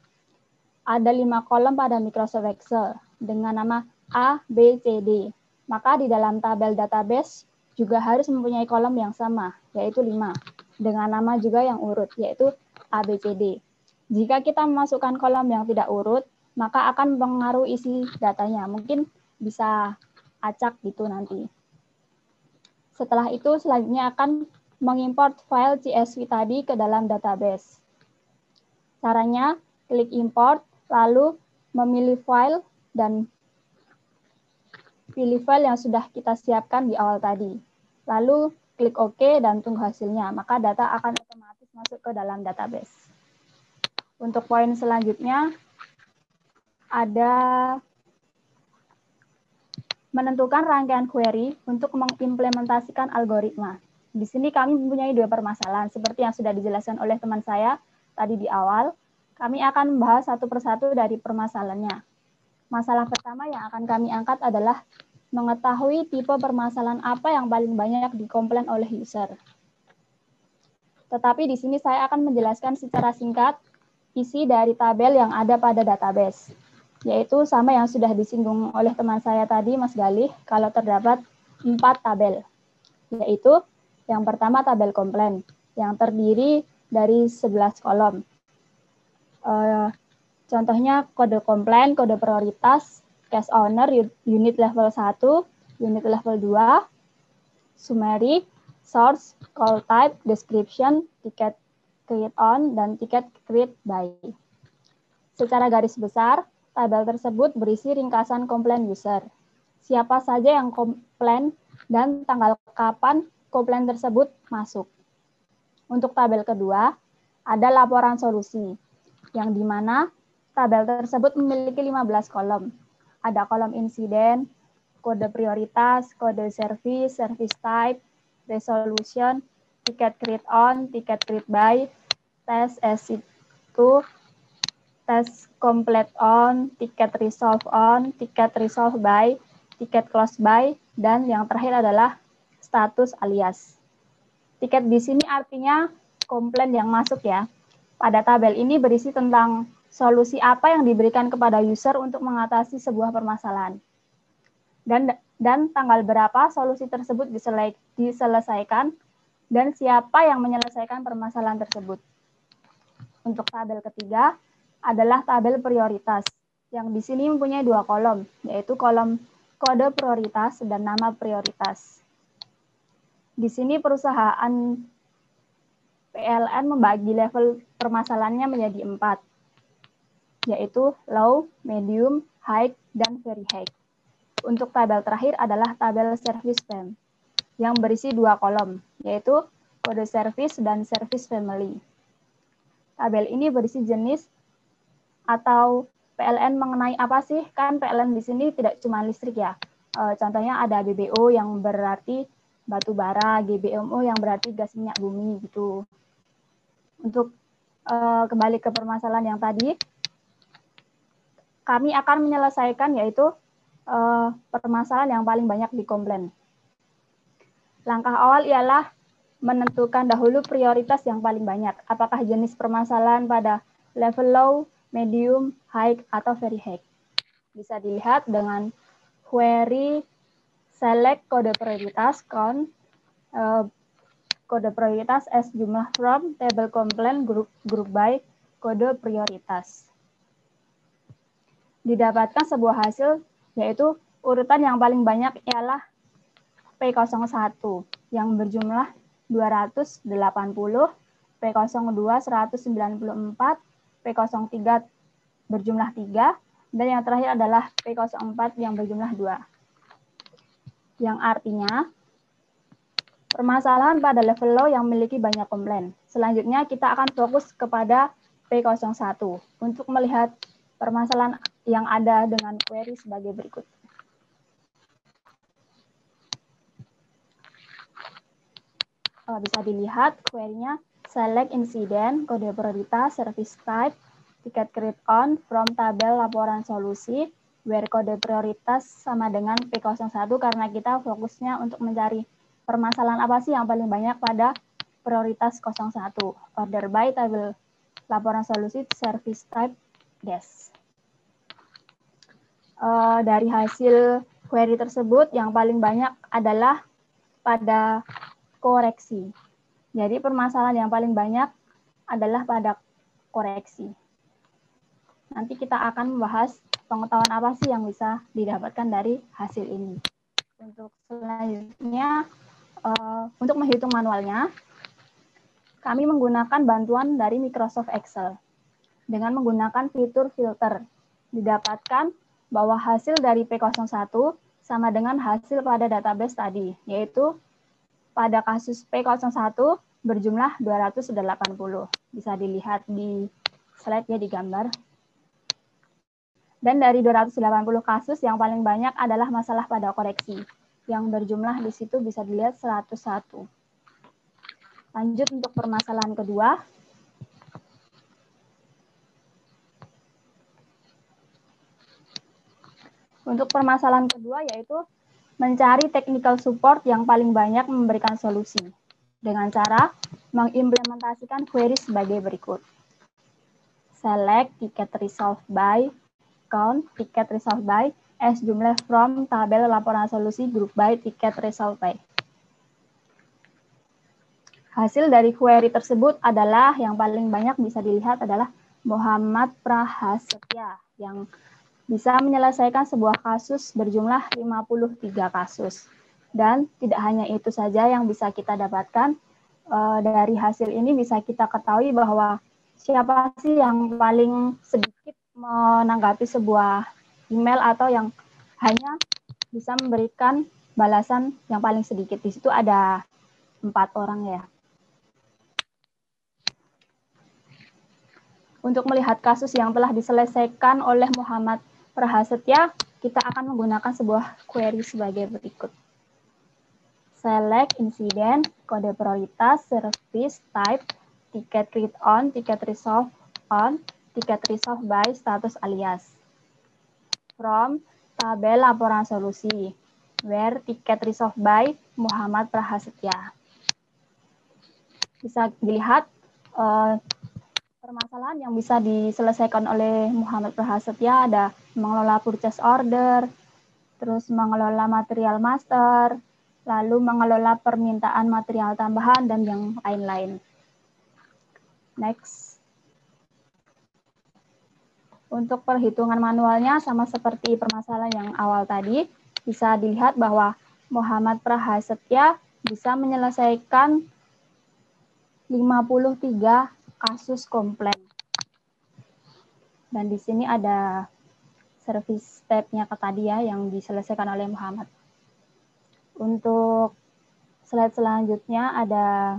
ada 5 kolom pada Microsoft Excel dengan nama A, B, C, D. Maka di dalam tabel database juga harus mempunyai kolom yang sama, yaitu 5. Dengan nama juga yang urut, yaitu A, B, C, D. Jika kita memasukkan kolom yang tidak urut, maka akan mempengaruhi isi datanya. Mungkin bisa acak gitu nanti. Setelah itu, selanjutnya akan mengimport file CSV tadi ke dalam database. Caranya, klik import, lalu memilih file, dan pilih file yang sudah kita siapkan di awal tadi. Lalu, klik OK dan tunggu hasilnya, maka data akan otomatis masuk ke dalam database. Untuk poin selanjutnya, ada menentukan rangkaian query untuk mengimplementasikan algoritma. Di sini kami mempunyai 2 permasalahan, seperti yang sudah dijelaskan oleh teman saya tadi di awal. Kami akan membahas satu persatu dari permasalahannya. Masalah pertama yang akan kami angkat adalah mengetahui tipe permasalahan apa yang paling banyak dikomplain oleh user. Tetapi di sini saya akan menjelaskan secara singkat isi dari tabel yang ada pada database, yaitu sama yang sudah disinggung oleh teman saya tadi, Mas Galih, kalau terdapat 4 tabel, yaitu yang pertama tabel komplain, yang terdiri dari 11 kolom. Contohnya kode komplain, kode prioritas, case owner, unit level 1, unit level 2, summary, source, call type, description, ticket create on, dan ticket create by. Secara garis besar, tabel tersebut berisi ringkasan komplain user. Siapa saja yang komplain dan tanggal kapan komplain tersebut masuk. Untuk tabel kedua, ada laporan solusi, yang dimana tabel tersebut memiliki 15 kolom. Ada kolom insiden, kode prioritas, kode service, service type, resolution, ticket create on, ticket create by, test as itu, test complete on, ticket resolve on, ticket resolve by, ticket close by, dan yang terakhir adalah status alias. Tiket di sini artinya komplain yang masuk ya. Pada tabel ini berisi tentang solusi apa yang diberikan kepada user untuk mengatasi sebuah permasalahan. Dan tanggal berapa solusi tersebut diselesaikan dan siapa yang menyelesaikan permasalahan tersebut. Untuk tabel ketiga adalah tabel prioritas, yang di sini mempunyai 2 kolom, yaitu kolom kode prioritas dan nama prioritas. Di sini perusahaan PLN membagi level permasalahannya menjadi 4, yaitu low, medium, high, dan very high. Untuk tabel terakhir adalah tabel service fam, yang berisi 2 kolom, yaitu kode service dan service family. Tabel ini berisi jenis atau PLN mengenai apa sih? Kan PLN di sini tidak cuma listrik ya. Contohnya ada BBO yang berarti batu bara, GBMO yang berarti gas minyak bumi gitu. Untuk kembali ke permasalahan yang tadi, kami akan menyelesaikan yaitu permasalahan yang paling banyak dikomplain. Langkah awal ialah menentukan dahulu prioritas yang paling banyak. Apakah jenis permasalahan pada level low, medium, high, atau very high. Bisa dilihat dengan query select kode prioritas count, kode prioritas as jumlah from table complaint group by kode prioritas. Didapatkan sebuah hasil yaitu urutan yang paling banyak ialah P01 yang berjumlah 280, P02 194, P03 berjumlah 3, dan yang terakhir adalah P04 yang berjumlah 2. Yang artinya, permasalahan pada level low yang memiliki banyak komplain. Selanjutnya kita akan fokus kepada P01 untuk melihat permasalahan yang ada dengan query sebagai berikut. Bisa dilihat query-nya select incident, kode prioritas, service type, ticket create on, from tabel laporan solusi, where kode prioritas sama dengan P01 karena kita fokusnya untuk mencari permasalahan apa sih yang paling banyak pada prioritas 01. Order by tabel laporan solusi, service type, dash. Dari hasil query tersebut yang paling banyak adalah pada koreksi. Jadi permasalahan yang paling banyak adalah pada koreksi. Nanti kita akan membahas pengetahuan apa sih yang bisa didapatkan dari hasil ini. Untuk selanjutnya, untuk menghitung manualnya, kami menggunakan bantuan dari Microsoft Excel. Dengan menggunakan fitur filter, didapatkan bahwa hasil dari P01 sama dengan hasil pada database tadi, yaitu pada kasus P01 berjumlah 280. Bisa dilihat di slide ya, di gambar. Dan dari 280 kasus yang paling banyak adalah masalah pada koreksi, yang berjumlah di situ bisa dilihat 101. Lanjut untuk permasalahan kedua. Untuk permasalahan kedua yaitu mencari technical support yang paling banyak memberikan solusi dengan cara mengimplementasikan query sebagai berikut. Select ticket resolve by, count ticket resolve by as jumlah from tabel laporan solusi group by ticket resolve by. Hasil dari query tersebut adalah yang paling banyak bisa dilihat adalah Muhammad Prahasetya yang bisa menyelesaikan sebuah kasus berjumlah 53 kasus. Dan tidak hanya itu saja yang bisa kita dapatkan, dari hasil ini bisa kita ketahui bahwa siapa sih yang paling sedikit menanggapi sebuah email atau yang hanya bisa memberikan balasan yang paling sedikit. Di situ ada 4 orang ya. Untuk melihat kasus yang telah diselesaikan oleh Muhammad Prahasetya, kita akan menggunakan sebuah query sebagai berikut. Select incident, kode prioritas, service type, ticket read on, ticket resolve on, ticket resolve by, status alias. From tabel laporan solusi, where ticket resolve by Muhammad Prahasetya. Bisa dilihat permasalahan yang bisa diselesaikan oleh Muhammad Prahasetya ada mengelola purchase order, terus mengelola material master, lalu mengelola permintaan material tambahan, dan yang lain-lain. Next. Untuk perhitungan manualnya sama seperti permasalahan yang awal tadi, bisa dilihat bahwa Muhammad Prahasetya bisa menyelesaikan 53 kasus komplain. Dan di sini ada service step-nya tadi ya yang diselesaikan oleh Muhammad. Untuk slide selanjutnya ada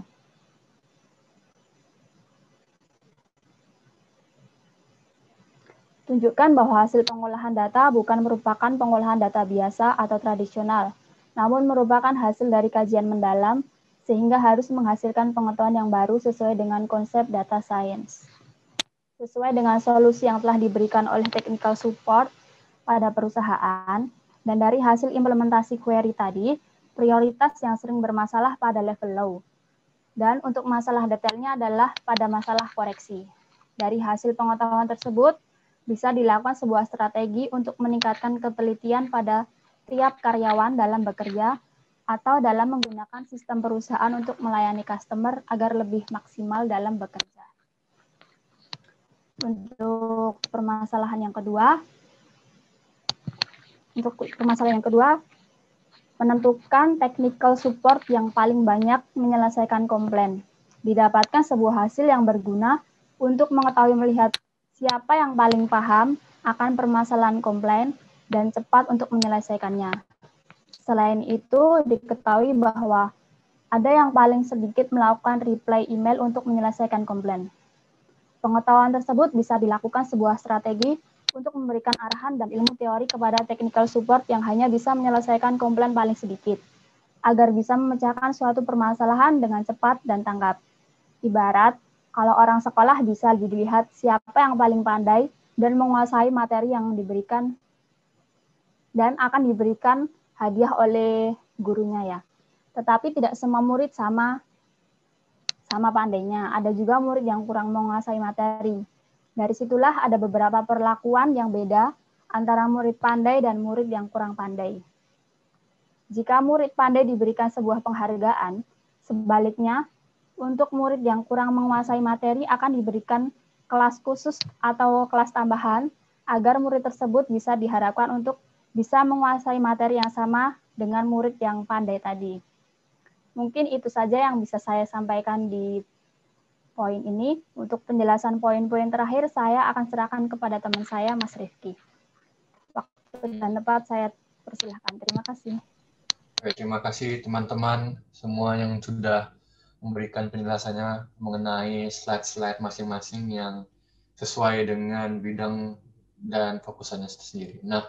tunjukkan bahwa hasil pengolahan data bukan merupakan pengolahan data biasa atau tradisional, namun merupakan hasil dari kajian mendalam sehingga harus menghasilkan pengetahuan yang baru sesuai dengan konsep data science. Sesuai dengan solusi yang telah diberikan oleh technical support pada perusahaan, dan dari hasil implementasi query tadi, prioritas yang sering bermasalah pada level low. Dan untuk masalah detailnya adalah pada masalah koreksi. Dari hasil pengetahuan tersebut, bisa dilakukan sebuah strategi untuk meningkatkan ketelitian pada tiap karyawan dalam bekerja, atau dalam menggunakan sistem perusahaan untuk melayani customer agar lebih maksimal dalam bekerja. Untuk permasalahan yang kedua, menentukan technical support yang paling banyak menyelesaikan komplain. Didapatkan sebuah hasil yang berguna untuk mengetahui melihat siapa yang paling paham akan permasalahan komplain dan cepat untuk menyelesaikannya. Selain itu, diketahui bahwa ada yang paling sedikit melakukan reply email untuk menyelesaikan komplain. Pengetahuan tersebut bisa dilakukan sebuah strategi untuk memberikan arahan dan ilmu teori kepada technical support yang hanya bisa menyelesaikan komplain paling sedikit, agar bisa memecahkan suatu permasalahan dengan cepat dan tanggap. Ibarat, kalau orang sekolah bisa dilihat siapa yang paling pandai dan menguasai materi yang diberikan dan akan diberikan hadiah oleh gurunya ya. Tetapi tidak semua murid sama pandainya. Ada juga murid yang kurang menguasai materi. Dari situlah ada beberapa perlakuan yang beda antara murid pandai dan murid yang kurang pandai. Jika murid pandai diberikan sebuah penghargaan, sebaliknya untuk murid yang kurang menguasai materi akan diberikan kelas khusus atau kelas tambahan agar murid tersebut bisa diharapkan untuk bisa menguasai materi yang sama dengan murid yang pandai tadi. Mungkin itu saja yang bisa saya sampaikan di poin ini. Untuk penjelasan poin-poin terakhir, saya akan serahkan kepada teman saya, Mas Rifki. Waktu dan tempat saya persilahkan. Terima kasih. Oke, terima kasih teman-teman semua yang sudah memberikan penjelasannya mengenai slide-slide masing-masing yang sesuai dengan bidang dan fokusannya sendiri. Nah,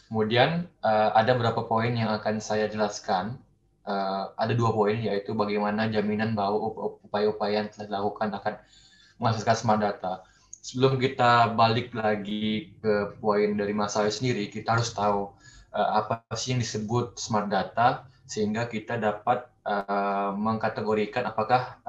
kemudian ada beberapa poin yang akan saya jelaskan. Ada 2 poin, yaitu bagaimana jaminan bahwa upaya-upaya yang telah dilakukan akan menghasilkan smart data. Sebelum kita balik lagi ke poin dari masalah sendiri, kita harus tahu apa sih yang disebut smart data, sehingga kita dapat mengkategorikan apakah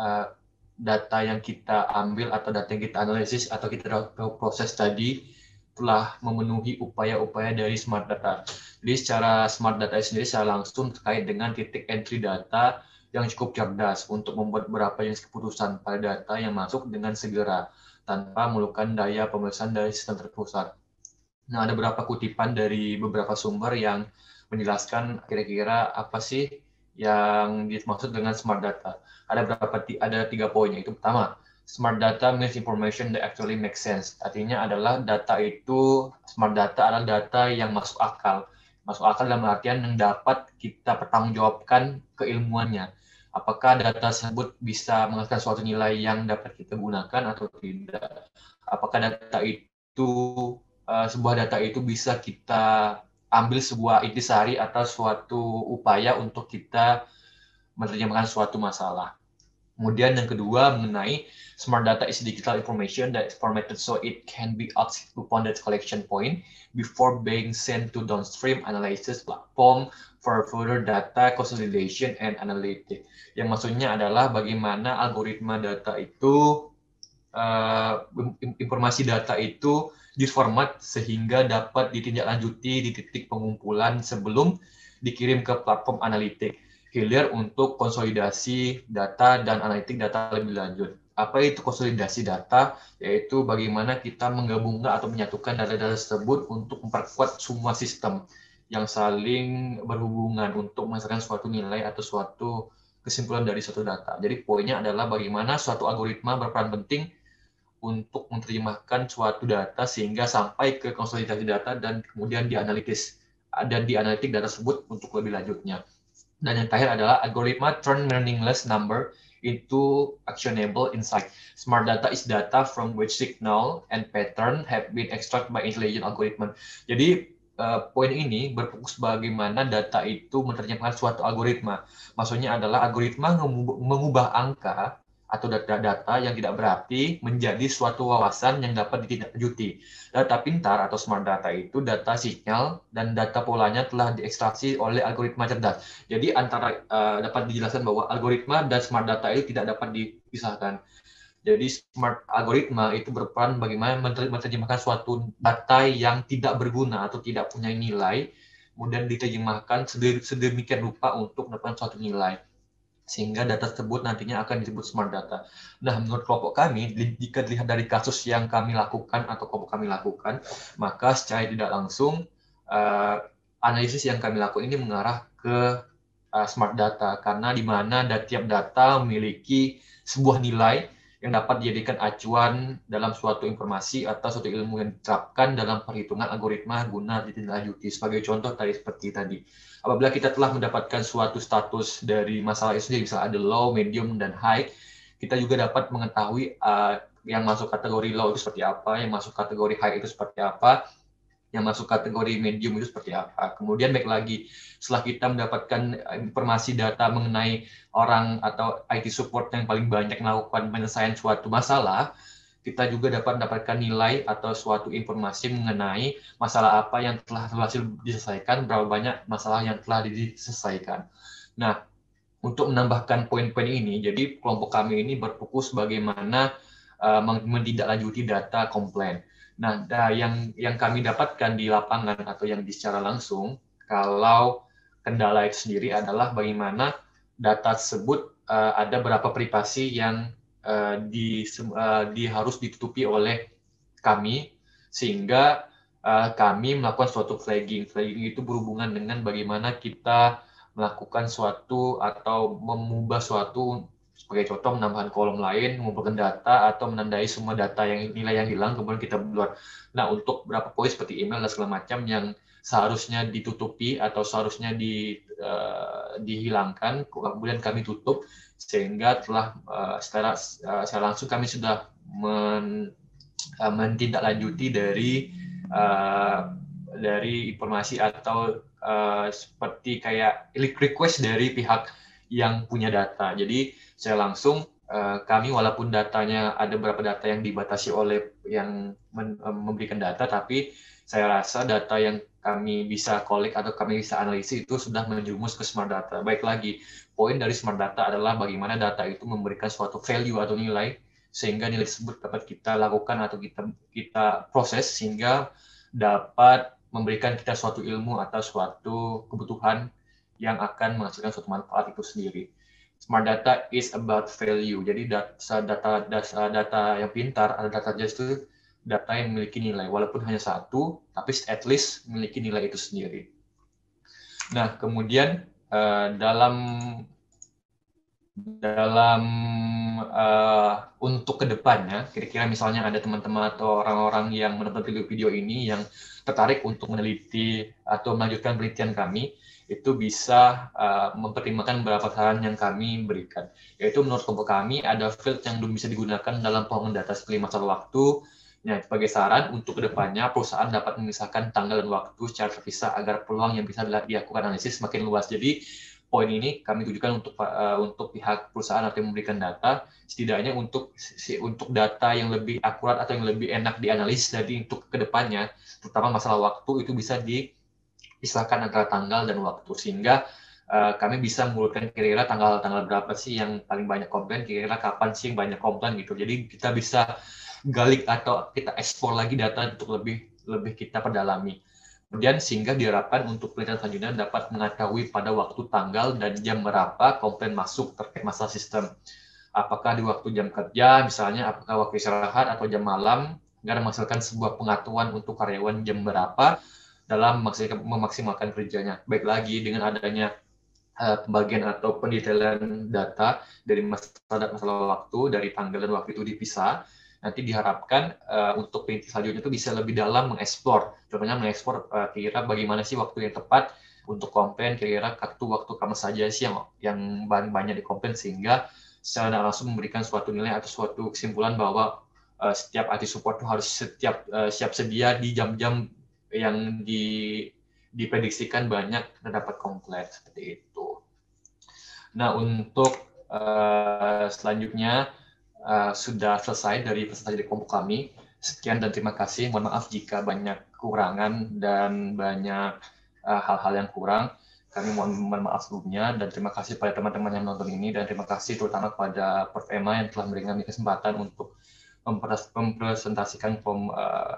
data yang kita ambil atau data yang kita analisis atau kita proses tadi telah memenuhi upaya-upaya dari smart data. Jadi secara smart data sendiri secara langsung terkait dengan titik entry data yang cukup cerdas untuk membuat beberapa jenis keputusan pada data yang masuk dengan segera tanpa memerlukan daya pemeriksaan dari sistem terpusat. Nah, ada beberapa kutipan dari beberapa sumber yang menjelaskan kira-kira apa sih yang dimaksud dengan smart data. Ada 3 poin. Itu pertama, smart data means information that actually makes sense. Artinya adalah data itu, smart data adalah data yang masuk akal. Masuk akal dalam artian yang dapat kita pertanggungjawabkan keilmuannya. Apakah data tersebut bisa menghasilkan suatu nilai yang dapat kita gunakan atau tidak. apakah data itu sebuah data itu bisa kita ambil sebuah intisari atau suatu upaya untuk kita menerjemahkan suatu masalah. Kemudian yang kedua mengenai smart data is digital information that is formatted so it can be accessed upon that collection point before being sent to downstream analysis platform for further data consolidation and analytics. Yang maksudnya adalah bagaimana algoritma data itu, informasi data itu diformat sehingga dapat ditindaklanjuti di titik pengumpulan sebelum dikirim ke platform analitik hilir untuk konsolidasi data dan analitik data lebih lanjut. Apa itu konsolidasi data? Yaitu bagaimana kita menggabungkan atau menyatukan data-data tersebut untuk memperkuat semua sistem yang saling berhubungan untuk menghasilkan suatu nilai atau suatu kesimpulan dari suatu data. Jadi poinnya adalah bagaimana suatu algoritma berperan penting untuk menerjemahkan suatu data sehingga sampai ke konsolidasi data dan kemudian dianalitis dan dianalitik data tersebut untuk lebih lanjutnya. Dan yang terakhir adalah algoritma turn meaningless number into actionable insight. Smart data is data from which signal and pattern have been extracted by intelligent algorithm. Jadi poin ini berfokus bagaimana data itu menerjemahkan suatu algoritma. Maksudnya adalah algoritma mengubah angka atau data-data yang tidak berarti menjadi suatu wawasan yang dapat ditindaklanjuti. Data pintar atau smart data itu data sinyal dan data polanya telah diekstraksi oleh algoritma cerdas. Jadi antara dapat dijelaskan bahwa algoritma dan smart data itu tidak dapat dipisahkan. Jadi smart algoritma itu berperan bagaimana menerjemahkan suatu data yang tidak berguna atau tidak punya nilai, kemudian diterjemahkan sedemikian rupa untuk mendapatkan suatu nilai. Sehingga data tersebut nantinya akan disebut smart data. Nah, menurut kelompok kami, jika dilihat dari kasus yang kami lakukan atau kelompok kami lakukan, maka secara tidak langsung analisis yang kami lakukan ini mengarah ke smart data, karena di mana tiap data memiliki sebuah nilai yang dapat dijadikan acuan dalam suatu informasi atau suatu ilmu yang diterapkan dalam perhitungan algoritma guna ditindaklanjuti. Sebagai contoh seperti tadi. Apabila kita telah mendapatkan suatu status dari masalah itu sendiri, misalnya ada low, medium, dan high, kita juga dapat mengetahui yang masuk kategori low itu seperti apa, yang masuk kategori high itu seperti apa, yang masuk kategori medium itu seperti apa. Kemudian baik lagi, setelah kita mendapatkan informasi data mengenai orang atau IT support yang paling banyak melakukan penyelesaian suatu masalah, kita juga dapat mendapatkan nilai atau suatu informasi mengenai masalah apa yang telah berhasil diselesaikan, berapa banyak masalah yang telah diselesaikan. Nah, untuk menambahkan poin-poin ini, jadi kelompok kami ini berfokus bagaimana menindaklanjuti data komplain. Nah, yang kami dapatkan di lapangan atau yang secara langsung, kalau kendala itu sendiri adalah bagaimana data tersebut ada berapa privasi yang harus ditutupi oleh kami, sehingga kami melakukan suatu flagging. Flagging itu berhubungan dengan bagaimana kita melakukan suatu atau mengubah suatu, sebagai contoh menambahkan kolom lain, mengumpulkan data, atau menandai semua data yang nilai yang hilang, kemudian kita buat. Nah, untuk beberapa poin seperti email dan segala macam yang seharusnya ditutupi atau seharusnya dihilangkan, kemudian kami tutup, sehingga telah secara langsung kami sudah menindaklanjuti dari informasi atau seperti kayak request dari pihak yang punya data. Jadi secara langsung kami, walaupun datanya ada beberapa data yang dibatasi oleh yang memberikan data, tapi saya rasa data yang kami bisa collect atau kami bisa analisis itu sudah menjerumus ke smart data. Baik lagi, poin dari smart data adalah bagaimana data itu memberikan suatu value atau nilai, sehingga nilai tersebut dapat kita lakukan atau kita proses sehingga dapat memberikan kita suatu ilmu atau suatu kebutuhan yang akan menghasilkan suatu manfaat itu sendiri. Smart data is about value. Jadi data yang pintar atau data just itu data yang memiliki nilai, walaupun hanya satu, tapi at least memiliki nilai itu sendiri. Nah, kemudian untuk kedepannya, kira-kira misalnya ada teman-teman atau orang-orang yang menonton video ini yang tertarik untuk meneliti atau melanjutkan penelitian kami, itu bisa mempertimbangkan beberapa saran yang kami berikan. Yaitu menurut kelompok kami ada field yang belum bisa digunakan dalam pengembangan data seperti masalah waktu, Nah, sebagai saran untuk kedepannya perusahaan dapat memisahkan tanggal dan waktu secara terpisah agar peluang yang bisa dilakukan analisis semakin luas. Jadi poin ini kami tujukan untuk pihak perusahaan atau yang memberikan data, setidaknya untuk data yang lebih akurat atau yang lebih enak dianalisis. Jadi untuk kedepannya, terutama masalah waktu itu bisa dipisahkan antara tanggal dan waktu, sehingga kami bisa mengurutkan kira-kira tanggal berapa sih yang paling banyak komplain, kira-kira kapan sih yang banyak komplain gitu. Jadi kita bisa galik atau kita ekspor lagi data untuk lebih kita perdalami. Kemudian sehingga diharapkan untuk penelitian selanjutnya dapat mengetahui pada waktu, tanggal, dan jam berapa komplain masuk terkait masalah sistem. Apakah di waktu jam kerja, misalnya apakah waktu istirahat atau jam malam, agar menghasilkan sebuah pengetahuan untuk karyawan jam berapa dalam memaksimalkan kerjanya. Baik lagi dengan adanya pembagian atau pendetailan data dari masalah waktu, dari tanggal dan waktu itu dipisah, nanti diharapkan untuk penelitian selanjutnya itu bisa lebih dalam mengeksplor. Contohnya mengeksplor kira-kira bagaimana sih waktu yang tepat untuk komplain, kira-kira waktu kamu saja sih yang banyak dikomplain, sehingga secara langsung memberikan suatu nilai atau suatu kesimpulan bahwa setiap IT support itu harus siap sedia di jam-jam yang diprediksikan banyak terdapat komplain seperti itu. Nah, untuk selanjutnya sudah selesai dari presentasi dari kelompok kami. Sekian dan terima kasih. Mohon maaf jika banyak kekurangan dan banyak hal-hal yang kurang. Kami mohon maaf sebelumnya, dan terima kasih pada teman-teman yang nonton ini, dan terima kasih terutama kepada Prof. Emma yang telah memberikan kami kesempatan untuk mempresentasikan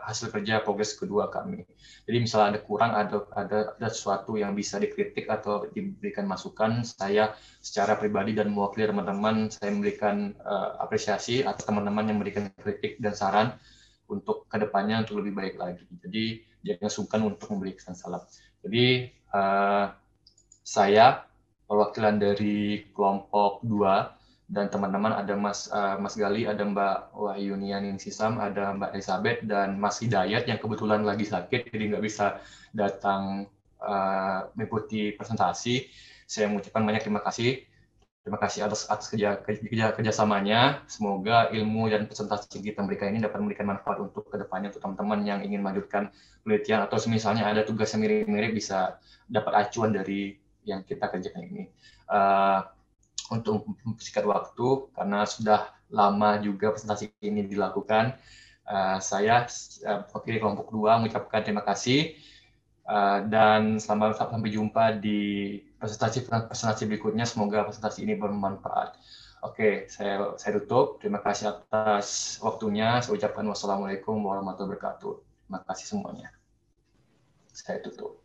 hasil kerja progres kedua kami. Jadi misalnya ada kurang, ada sesuatu yang bisa dikritik atau diberikan masukan, saya secara pribadi dan mewakili teman-teman, saya memberikan apresiasi atas teman-teman yang memberikan kritik dan saran untuk kedepannya untuk lebih baik lagi. Jadi jangan sungkan untuk memberikan salam. Jadi saya perwakilan dari kelompok 2 dan teman-teman ada Mas Gali, ada Mbak Wahyuni Ningsisam, ada Mbak Elizabeth, dan Mas Hidayat yang kebetulan lagi sakit, jadi nggak bisa datang mengikuti presentasi. Saya mengucapkan banyak terima kasih. Terima kasih atas kerjasamanya. Semoga ilmu dan presentasi yang kita berikan ini dapat memberikan manfaat untuk kedepannya untuk teman-teman yang ingin melanjutkan penelitian, atau misalnya ada tugas yang mirip-mirip bisa dapat acuan dari yang kita kerjakan ini. Untuk mempersingkat waktu, karena sudah lama juga presentasi ini dilakukan, saya mewakili kelompok 2 mengucapkan terima kasih, dan sampai jumpa di presentasi berikutnya. Semoga presentasi ini bermanfaat. Oke, saya tutup. Terima kasih atas waktunya. Saya ucapkan wassalamualaikum warahmatullahi wabarakatuh. Terima kasih semuanya. Saya tutup.